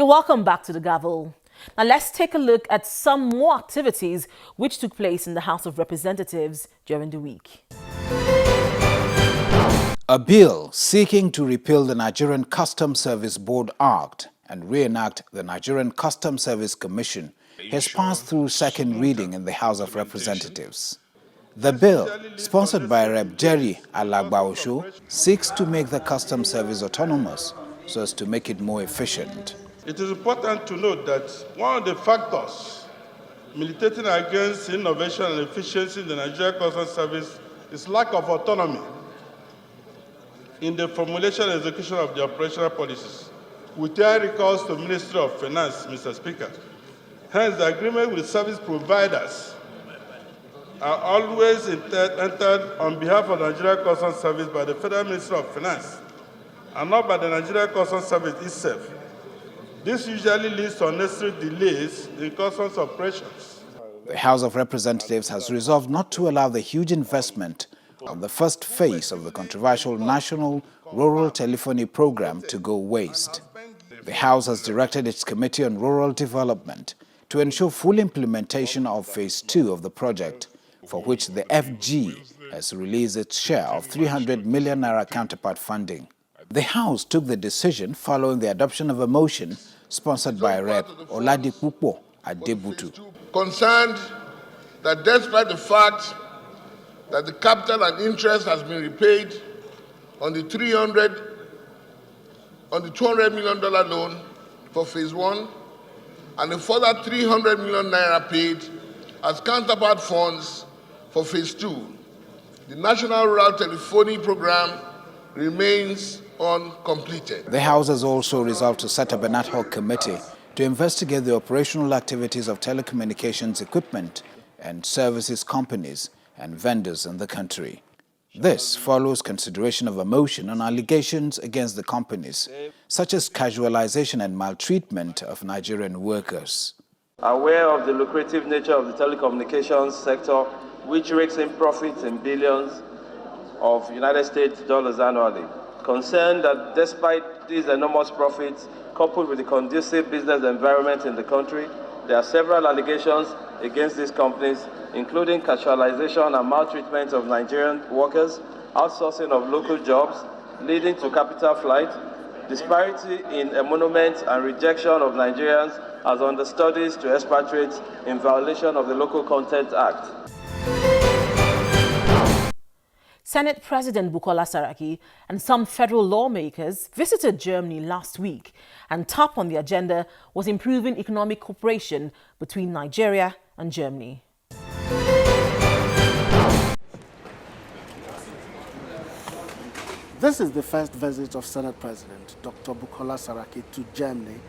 Welcome back to the Gavel. Now let's take a look at some more activities which took place in the House of Representatives during the week. A bill seeking to repeal the Nigerian Customs Service Board Act and reenact the Nigerian Customs Service Commission has passed through second reading in the House of Representatives. The bill, sponsored by Rep. Jerry Alagbaosho, seeks to make the Customs Service autonomous so as to make it more efficient. It is important to note that one of the factors militating against innovation and efficiency in the Nigerian Customs Service is lack of autonomy in the formulation and execution of the operational policies, with recourse to the Ministry of Finance, Mr. Speaker. Hence, the agreement with service providers are always entered on behalf of the Nigerian Customs Service by the Federal Ministry of Finance and not by the Nigerian Customs Service itself. This usually leads to unnecessary delays in customs operations. The House of Representatives has resolved not to allow the huge investment on the first phase of the controversial National Rural Telephony Program to go waste. The House has directed its Committee on Rural Development to ensure full implementation of Phase 2 of the project, for which the FG has released its share of 300 million naira counterpart funding. The House took the decision following the adoption of a motion sponsored by Rep. Oladipupo Adebutu. Concerned that despite the fact that the capital and interest has been repaid on the $200 million loan for Phase 1 and a further 300 million naira paid as counterpart funds for Phase 2, the National Rural Telephony Program remains uncompleted. The House has also resolved to set up an ad hoc committee to investigate the operational activities of telecommunications equipment and services companies and vendors in the country. This follows consideration of a motion on allegations against the companies, such as casualization and maltreatment of Nigerian workers. Aware of the lucrative nature of the telecommunications sector, which rakes in profits in billions of United States dollars annually. Concerned that despite these enormous profits, coupled with the conducive business environment in the country, there are several allegations against these companies, including casualization and maltreatment of Nigerian workers, outsourcing of local jobs, leading to capital flight, disparity in emolument and rejection of Nigerians as understudies to expatriates in violation of the Local Content Act. Senate President Bukola Saraki and some federal lawmakers visited Germany last week, and top on the agenda was improving economic cooperation between Nigeria and Germany. This is the first visit of Senate President Dr. Bukola Saraki to Germany,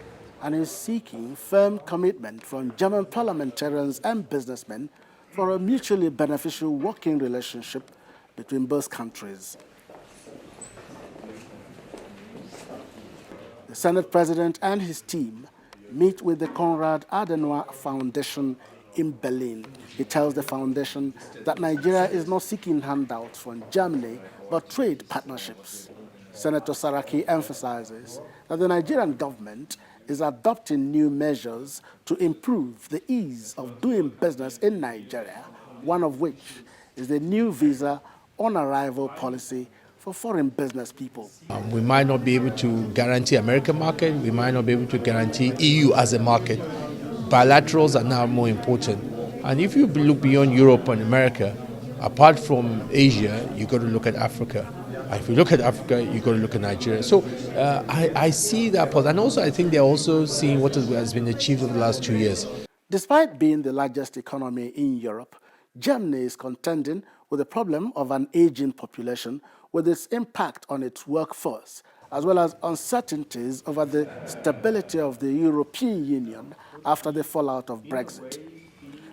and is seeking firm commitment from German parliamentarians and businessmen for a mutually beneficial working relationship between both countries. The Senate President and his team meet with the Konrad Adenauer Foundation in Berlin. He tells the foundation that Nigeria is not seeking handouts from Germany, but trade partnerships. Senator Saraki emphasizes that the Nigerian government is adopting new measures to improve the ease of doing business in Nigeria, one of which is the new visa on-arrival policy for foreign business people. We might not be able to guarantee American market, we might not be able to guarantee EU as a market. Bilaterals are now more important. And if you look beyond Europe and America, apart from Asia, you've got to look at Africa. If you look at Africa, you've got to look at Nigeria. So I see that part. And also I think they're also seeing what has been achieved over the last 2 years. Despite being the largest economy in Europe, Germany is contending with the problem of an aging population, with its impact on its workforce, as well as uncertainties over the stability of the European Union after the fallout of Brexit.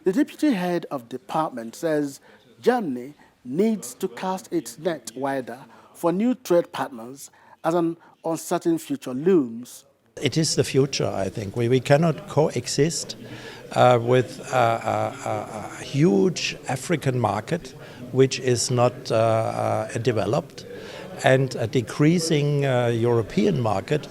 The deputy head of department says Germany needs to cast its net wider for new trade partners as an uncertain future looms. It is the future, I think. We cannot coexist with a huge African market which is not developed, and a decreasing European market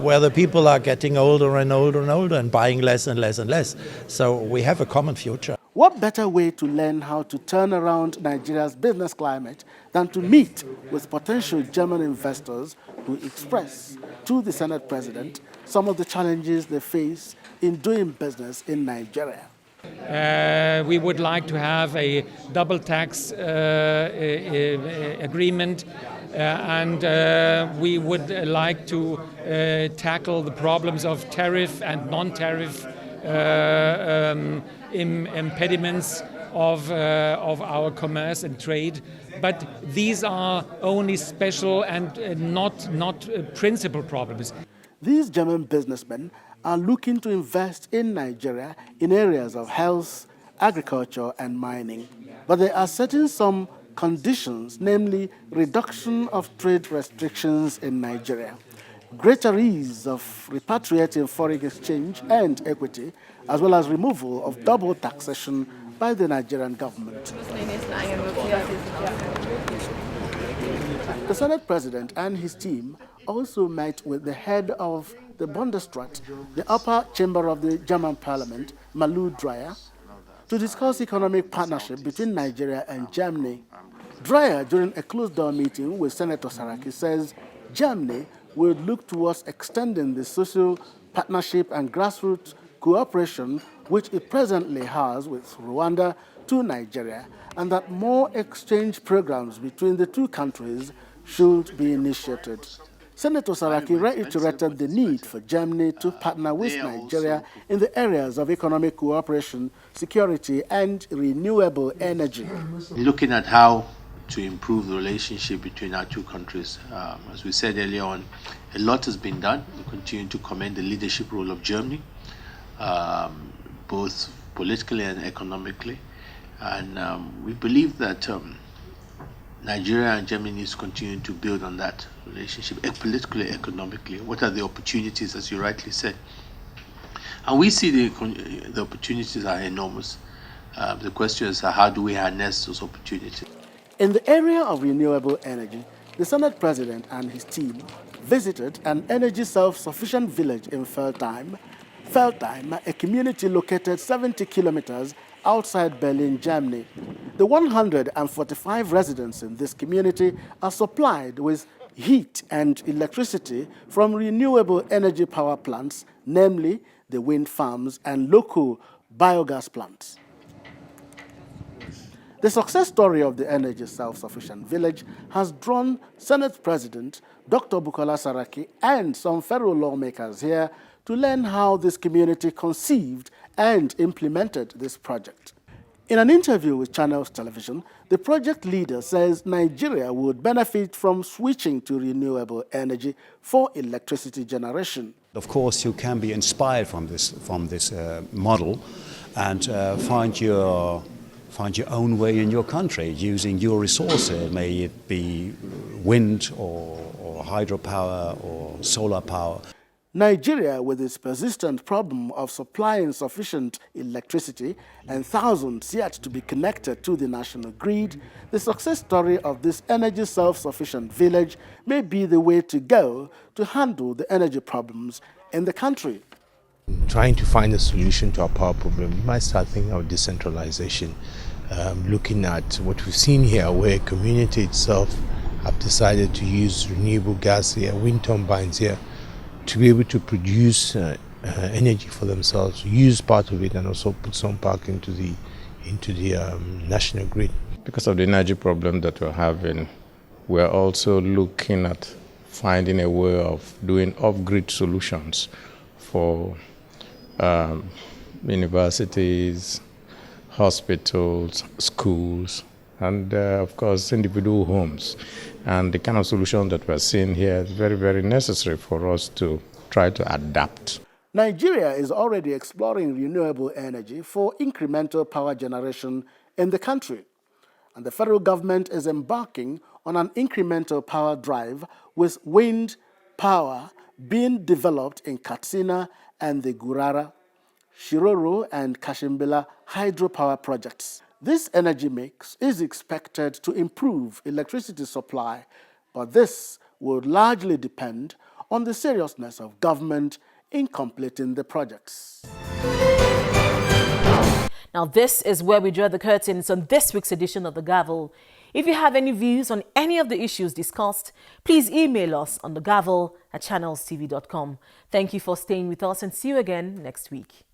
where the people are getting older and older and older and buying less and less and less. So we have a common future. What better way to learn how to turn around Nigeria's business climate than to meet with potential German investors who express to the Senate President some of the challenges they face in doing business in Nigeria? We would like to have a double tax agreement, and we would like to tackle the problems of tariff and non-tariff impediments of our commerce and trade. But these are only special and not principal problems. These German businessmen are looking to invest in Nigeria in areas of health, agriculture, and mining. But they are setting some conditions, namely reduction of trade restrictions in Nigeria, greater ease of repatriating foreign exchange and equity, as well as removal of double taxation by the Nigerian government. The Senate President and his team also met with the head of the Bundesrat, the upper chamber of the German parliament, Malu Dreyer, to discuss economic partnership between Nigeria and Germany. Dreyer, during a closed-door meeting with Senator Saraki, says Germany will look towards extending the social partnership and grassroots cooperation which it presently has with Rwanda to Nigeria, and that more exchange programs between the two countries should be initiated. Senator Saraki reiterated the need for Germany to partner with Nigeria in the areas of economic cooperation, security, and renewable energy. Looking at how to improve the relationship between our two countries, as we said earlier on, a lot has been done. We continue to commend the leadership role of Germany, both politically and economically. And we believe that Nigeria and Germany needs to continue to build on that relationship, politically, economically. What are the opportunities, as you rightly said? And we see the opportunities are enormous. The question is, how do we harness those opportunities? In the area of renewable energy, the Senate President and his team visited an energy self-sufficient village in Feldheim, a community located 70 kilometers outside Berlin, Germany. The 145 residents in this community are supplied with heat and electricity from renewable energy power plants, namely the wind farms and local biogas plants. The success story of the energy self-sufficient village has drawn Senate President Dr. Bukola Saraki and some federal lawmakers here to learn how this community conceived and implemented this project. In an interview with Channels Television, the project leader says Nigeria would benefit from switching to renewable energy for electricity generation. Of course, you can be inspired from this model and find your own way in your country using your resources, may it be wind or hydropower or solar power. Nigeria, with its persistent problem of supplying sufficient electricity and thousands yet to be connected to the national grid, the success story of this energy self-sufficient village may be the way to go to handle the energy problems in the country. Trying to find a solution to our power problem, we might start thinking of decentralization, looking at what we've seen here, where a community itself have decided to use renewable gas here, wind turbines here, to be able to produce energy for themselves, use part of it, and also put some back into the national grid. Because of the energy problem that we're having, we're also looking at finding a way of doing off-grid solutions for universities, hospitals, schools, and of course individual homes. And the kind of solution that we're seeing here is very, very necessary for us to try to adapt. Nigeria is already exploring renewable energy for incremental power generation in the country. And the federal government is embarking on an incremental power drive with wind power being developed in Katsina and the Gurara, Shiroro and Kashimbila hydropower projects. This energy mix is expected to improve electricity supply but this would largely depend on the seriousness of government in completing the projects. Now, this is where we draw the curtains on this week's edition of The Gavel. If you have any views on any of the issues discussed, please email us on thegavel@channelstv.com. Thank you for staying with us and see you again next week.